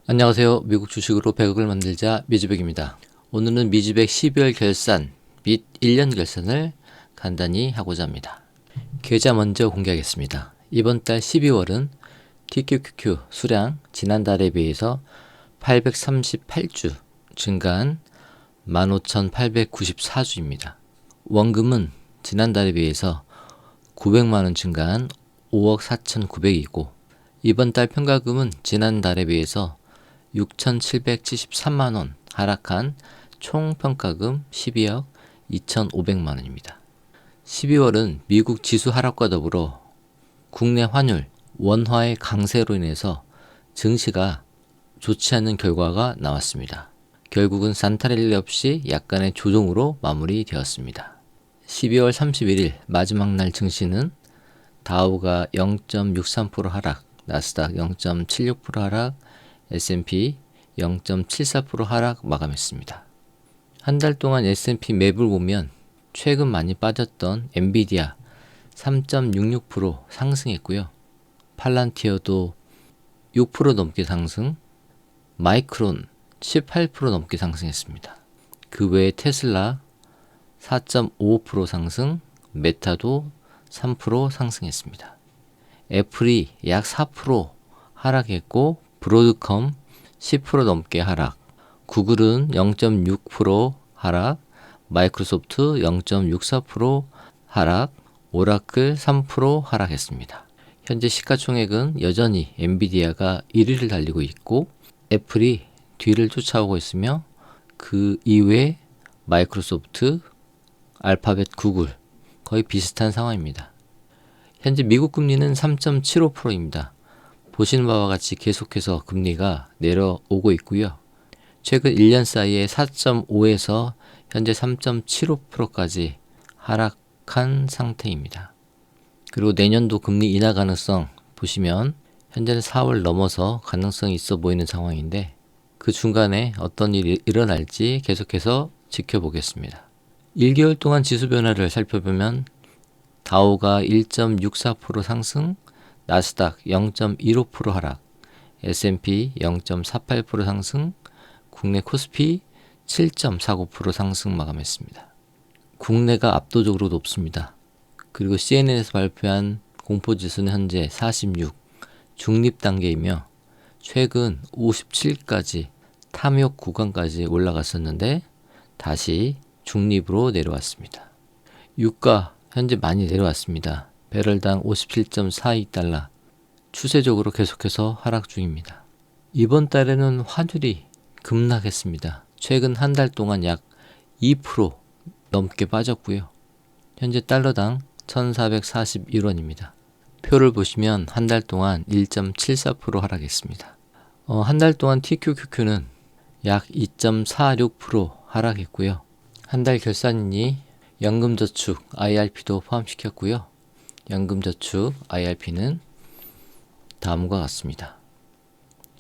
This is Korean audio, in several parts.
안녕하세요. 미국 주식으로 100억을 만들자 미즈백입니다. 오늘은 미즈백 12월 결산 및 1년 결산을 간단히 하고자 합니다. 계좌 먼저 공개하겠습니다. 이번 달 12월은 TQQQ 수량 지난달에 비해서 838주 증가한 15,894주입니다. 원금은 지난달에 비해서 900만원 증가한 5억 4,900이고 이번 달 평가금은 지난달에 비해서 6,773만원 하락한 총 평가금 12억 2,500만원입니다. 12월은 미국 지수 하락과 더불어 국내 환율, 원화의 강세로 인해서 증시가 좋지 않은 결과가 나왔습니다. 결국은 산타랠리 없이 약간의 조정으로 마무리되었습니다. 12월 31일 마지막 날 증시는 다우가 0.63% 하락, 나스닥 0.76% 하락, S&P 0.74% 하락 마감했습니다. 한 달 동안 S&P 맵을 보면 최근 많이 빠졌던 엔비디아 3.66% 상승했고요. 팔란티어도 6% 넘게 상승, 마이크론 18% 넘게 상승했습니다. 그 외에 테슬라 4.55% 상승, 메타도 3% 상승했습니다. 애플이 약 4% 하락했고 브로드컴 10% 넘게 하락, 구글은 0.6% 하락, 마이크로소프트 0.64% 하락, 오라클 3% 하락했습니다. 현재 시가총액은 여전히 엔비디아가 1위를 달리고 있고 애플이 뒤를 쫓아오고 있으며 그 이외에 마이크로소프트, 알파벳, 구글 거의 비슷한 상황입니다. 현재 미국 금리는 3.75%입니다. 보시는 바와 같이 계속해서 금리가 내려오고 있고요. 최근 1년 사이에 4.5에서 현재 3.75%까지 하락한 상태입니다. 그리고 내년도 금리 인하 가능성 보시면 현재는 4월 넘어서 가능성이 있어 보이는 상황인데 그 중간에 어떤 일이 일어날지 계속해서 지켜보겠습니다. 1개월 동안 지수 변화를 살펴보면 다우가 1.64% 상승, 나스닥 0.15% 하락, S&P 0.48% 상승, 국내 코스피 7.49% 상승 마감했습니다. 국내가 압도적으로 높습니다. 그리고 CNN에서 발표한 공포지수는 현재 46, 중립 단계이며 최근 57까지 탐욕 구간까지 올라갔었는데 다시 중립으로 내려왔습니다. 유가 현재 많이 내려왔습니다. 배럴당 57.42달러, 추세적으로 계속해서 하락 중입니다. 이번 달에는 환율이 급락했습니다. 최근 한 달 동안 약 2% 넘게 빠졌고요. 현재 달러당 1,441원입니다. 표를 보시면 한 달 동안 1.74% 하락했습니다. 한 달 동안 TQQQ는 약 2.46% 하락했고요. 한 달 결산인이 연금저축 IRP도 포함시켰고요. 연금저축 IRP는 다음과 같습니다.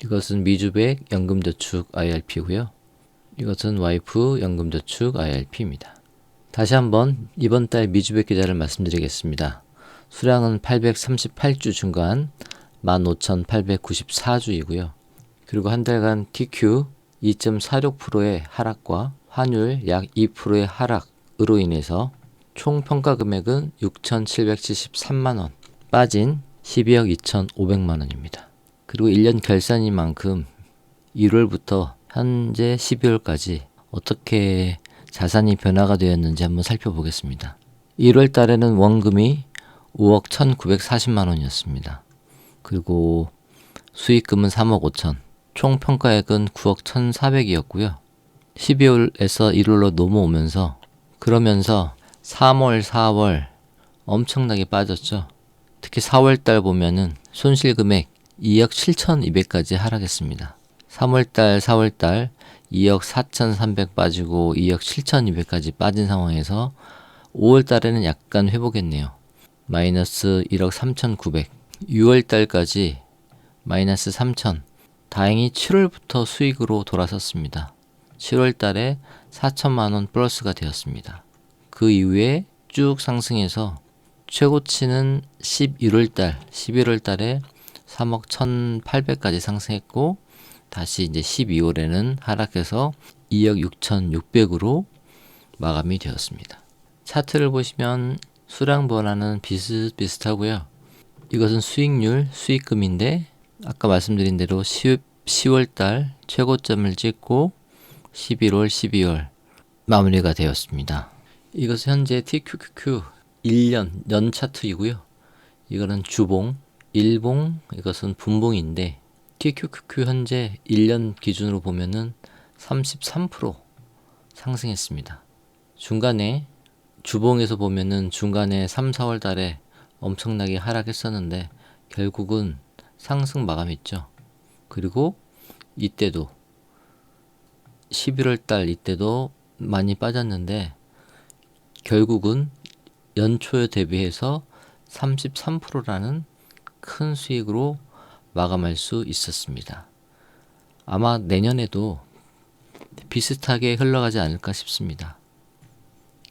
이것은 미주백 연금저축 IRP고요. 이것은 와이프 연금저축 IRP입니다. 다시 한번 이번 달 미주백 계좌를 말씀드리겠습니다. 수량은 838주 증가한 15,894주이고요. 그리고 한 달간 TQ 2.46%의 하락과 환율 약 2%의 하락으로 인해서 총 평가 금액은 6,773만원, 빠진 12억 2,500만원입니다. 그리고 1년 결산인 만큼 1월부터 현재 12월까지 어떻게 자산이 변화가 되었는지 한번 살펴보겠습니다. 1월 달에는 원금이 5억 1,940만원이었습니다. 그리고 수익금은 3억 5천, 총 평가액은 9억 1,400이었고요. 12월에서 1월로 넘어오면서 그러면서 3월, 4월 엄청나게 빠졌죠. 특히 4월달 보면은 손실금액 2억 7,200까지 하락했습니다. 3월달, 4월달 2억 4,300 빠지고 2억 7,200까지 빠진 상황에서 5월달에는 약간 회복했네요. 마이너스 1억 3,900, 6월달까지 마이너스 3,000, 다행히 7월부터 수익으로 돌아섰습니다. 7월달에 4천만원 플러스가 되었습니다. 그 이후에 쭉 상승해서 최고치는 11월달에 3억 1,800까지 상승했고 다시 이제 12월에는 하락해서 2억 6,600으로 마감이 되었습니다. 차트를 보시면 수량 변화는 비슷비슷하고요. 이것은 수익률, 수익금인데 아까 말씀드린 대로 10월 최고점을 찍고 11월, 12월 마무리가 되었습니다. 이것은 현재 TQQQ 1년 연 차트이고요. 이거는 주봉, 일봉, 이것은 분봉인데 TQQQ 현재 1년 기준으로 보면은 33% 상승했습니다. 중간에 주봉에서 보면은 중간에 3, 4월 달에 엄청나게 하락했었는데 결국은 상승 마감했죠. 그리고 이때도 11월 달 이때도 많이 빠졌는데 결국은 연초에 대비해서 33%라는 큰 수익으로 마감할 수 있었습니다. 아마 내년에도 비슷하게 흘러가지 않을까 싶습니다.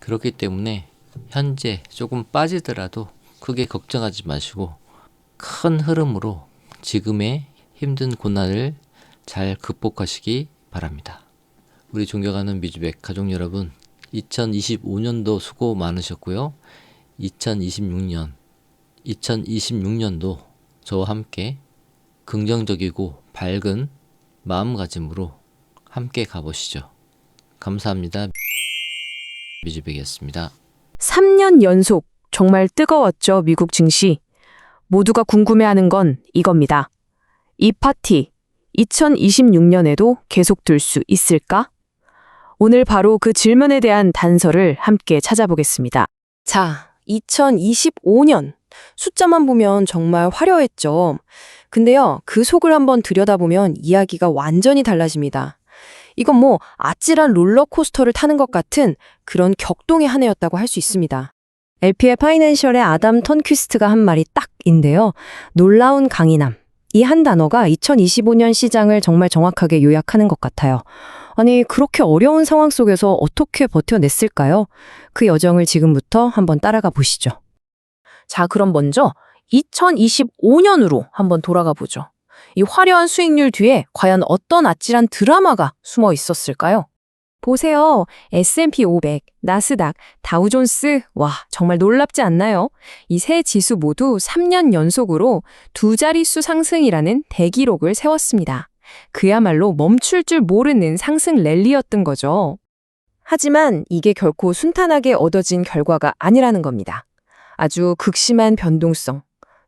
그렇기 때문에 현재 조금 빠지더라도 크게 걱정하지 마시고 큰 흐름으로 지금의 힘든 고난을 잘 극복하시기 바랍니다. 우리 존경하는 미주백 가족 여러분, 2025년도 수고 많으셨고요. 2026년도 저와 함께 긍정적이고 밝은 마음가짐으로 함께 가보시죠. 감사합니다. 미주백이었습니다. 3년 연속 정말 뜨거웠죠, 미국 증시. 모두가 궁금해하는 건 이겁니다. 이 파티 2026년에도 계속될 수 있을까? 오늘 바로 그 질문에 대한 단서를 함께 찾아보겠습니다. 자, 2025년. 숫자만 보면 정말 화려했죠. 근데요, 그 속을 한번 들여다보면 이야기가 완전히 달라집니다. 이건 뭐 아찔한 롤러코스터를 타는 것 같은 그런 격동의 한 해였다고 할 수 있습니다. LPL 파이낸셜의 아담 턴퀴스트가 한 말이 딱인데요. 놀라운 강인함. 이 한 단어가 2025년 시장을 정말 정확하게 요약하는 것 같아요. 아니, 그렇게 어려운 상황 속에서 어떻게 버텨냈을까요? 그 여정을 지금부터 한번 따라가 보시죠. 자, 그럼 먼저 2025년으로 한번 돌아가 보죠. 이 화려한 수익률 뒤에 과연 어떤 아찔한 드라마가 숨어 있었을까요? 보세요. S&P 500, 나스닥, 다우존스. 와, 정말 놀랍지 않나요? 이 세 지수 모두 3년 연속으로 두 자릿수 상승이라는 대기록을 세웠습니다. 그야말로 멈출 줄 모르는 상승 랠리였던 거죠. 하지만 이게 결코 순탄하게 얻어진 결과가 아니라는 겁니다. 아주 극심한 변동성,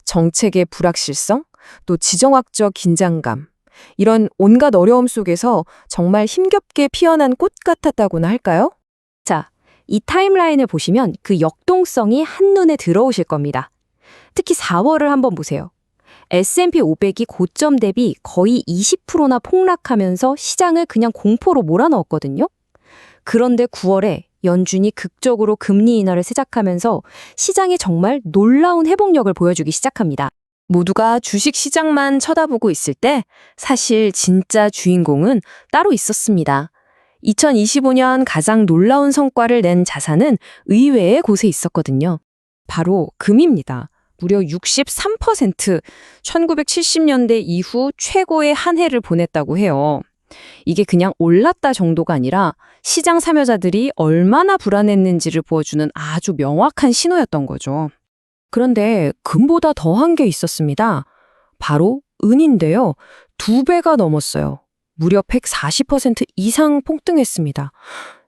정책의 불확실성, 또 지정학적 긴장감, 이런 온갖 어려움 속에서 정말 힘겹게 피어난 꽃 같았다고나 할까요? 자, 이 타임라인을 보시면 그 역동성이 한눈에 들어오실 겁니다. 특히 4월을 한번 보세요. S&P 500이 고점 대비 거의 20%나 폭락하면서 시장을 그냥 공포로 몰아넣었거든요. 그런데 9월에 연준이 극적으로 금리 인하를 시작하면서 시장이 정말 놀라운 회복력을 보여주기 시작합니다. 모두가 주식 시장만 쳐다보고 있을 때 사실 진짜 주인공은 따로 있었습니다. 2025년 가장 놀라운 성과를 낸 자산은 의외의 곳에 있었거든요. 바로 금입니다. 무려 63%, 1970년대 이후 최고의 한 해를 보냈다고 해요. 이게 그냥 올랐다 정도가 아니라 시장 참여자들이 얼마나 불안했는지를 보여주는 아주 명확한 신호였던 거죠. 그런데 금보다 더한 게 있었습니다. 바로 은인데요. 2배가 넘었어요. 무려 140% 이상 폭등했습니다.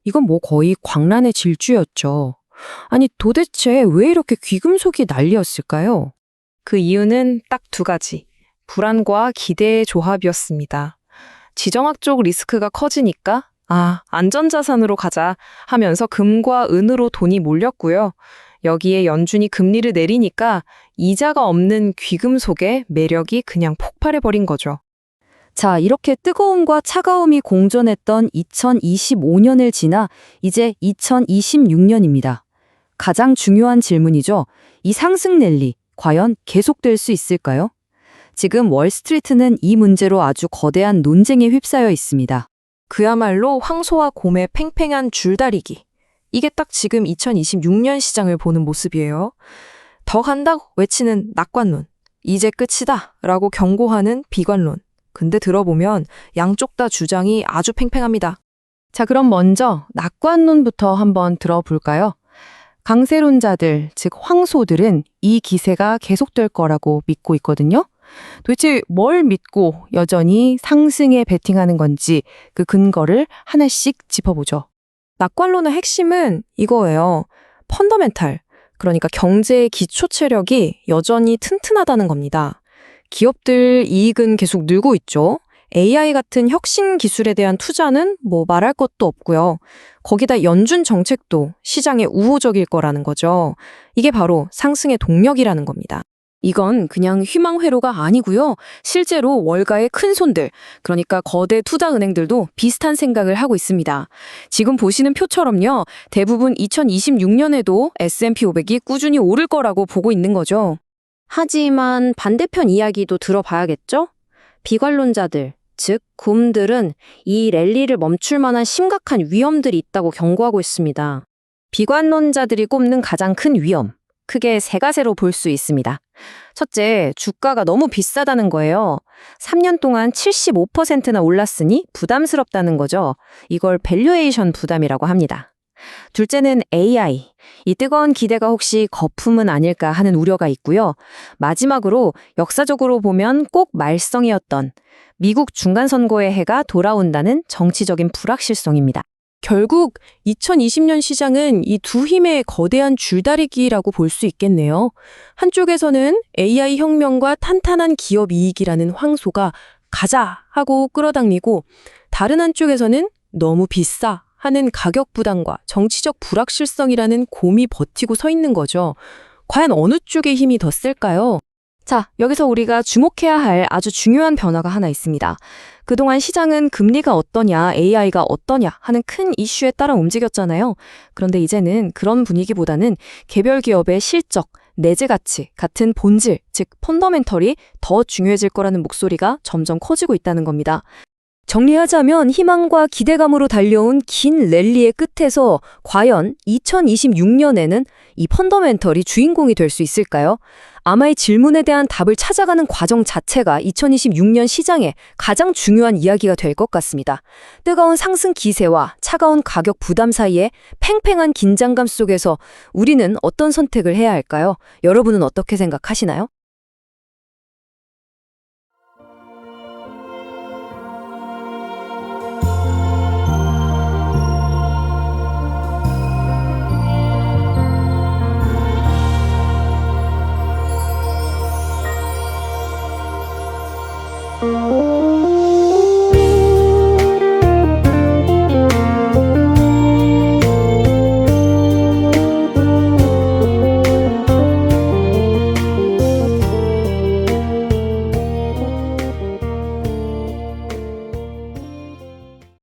이건 뭐 거의 광란의 질주였죠. 아니, 도대체 왜 이렇게 귀금속이 난리였을까요? 그 이유는 딱 두 가지. 불안과 기대의 조합이었습니다. 지정학적 리스크가 커지니까 안전자산으로 가자 하면서 금과 은으로 돈이 몰렸고요. 여기에 연준이 금리를 내리니까 이자가 없는 귀금속의 매력이 그냥 폭발해버린 거죠. 자, 이렇게 뜨거움과 차가움이 공존했던 2025년을 지나 이제 2026년입니다. 가장 중요한 질문이죠. 이 상승 랠리, 과연 계속될 수 있을까요? 지금 월스트리트는 이 문제로 아주 거대한 논쟁에 휩싸여 있습니다. 그야말로 황소와 곰의 팽팽한 줄다리기. 이게 딱 지금 2026년 시장을 보는 모습이에요. 더 간다고 외치는 낙관론, 이제 끝이다 라고 경고하는 비관론. 근데 들어보면 양쪽 다 주장이 아주 팽팽합니다. 자, 그럼 먼저 낙관론부터 한번 들어볼까요? 강세론자들, 즉 황소들은 이 기세가 계속될 거라고 믿고 있거든요. 도대체 뭘 믿고 여전히 상승에 베팅하는 건지 그 근거를 하나씩 짚어보죠. 낙관론의 핵심은 이거예요. 펀더멘탈, 그러니까 경제의 기초 체력이 여전히 튼튼하다는 겁니다. 기업들 이익은 계속 늘고 있죠. AI 같은 혁신 기술에 대한 투자는 뭐 말할 것도 없고요. 거기다 연준 정책도 시장에 우호적일 거라는 거죠. 이게 바로 상승의 동력이라는 겁니다. 이건 그냥 희망회로가 아니고요. 실제로 월가의 큰 손들, 그러니까 거대 투자은행들도 비슷한 생각을 하고 있습니다. 지금 보시는 표처럼요. 대부분 2026년에도 S&P 500이 꾸준히 오를 거라고 보고 있는 거죠. 하지만 반대편 이야기도 들어봐야겠죠? 비관론자들, 즉 곰들은 이 랠리를 멈출 만한 심각한 위험들이 있다고 경고하고 있습니다. 비관론자들이 꼽는 가장 큰 위험, 크게 세 가지로 볼 수 있습니다. 첫째, 주가가 너무 비싸다는 거예요. 3년 동안 75%나 올랐으니 부담스럽다는 거죠. 이걸 밸류에이션 부담이라고 합니다. 둘째는 AI. 이 뜨거운 기대가 혹시 거품은 아닐까 하는 우려가 있고요. 마지막으로 역사적으로 보면 꼭 말썽이었던 미국 중간선거의 해가 돌아온다는 정치적인 불확실성입니다. 결국 2020년 시장은 이 두 힘의 거대한 줄다리기라고 볼 수 있겠네요. 한쪽에서는 AI 혁명과 탄탄한 기업 이익이라는 황소가 가자 하고 끌어당기고, 다른 한쪽에서는 너무 비싸 하는 가격 부담과 정치적 불확실성이라는 곰이 버티고 서 있는 거죠. 과연 어느 쪽의 힘이 더 셀까요? 자, 여기서 우리가 주목해야 할 아주 중요한 변화가 하나 있습니다. 그동안 시장은 금리가 어떠냐, AI가 어떠냐 하는 큰 이슈에 따라 움직였잖아요. 그런데 이제는 그런 분위기보다는 개별 기업의 실적, 내재 가치 같은 본질, 즉 펀더멘털이 더 중요해질 거라는 목소리가 점점 커지고 있다는 겁니다. 정리하자면 희망과 기대감으로 달려온 긴 랠리의 끝에서 과연 2026년에는 이 펀더멘털이 주인공이 될 수 있을까요? 아마 이 질문에 대한 답을 찾아가는 과정 자체가 2026년 시장의 가장 중요한 이야기가 될 것 같습니다. 뜨거운 상승 기세와 차가운 가격 부담 사이에 팽팽한 긴장감 속에서 우리는 어떤 선택을 해야 할까요? 여러분은 어떻게 생각하시나요?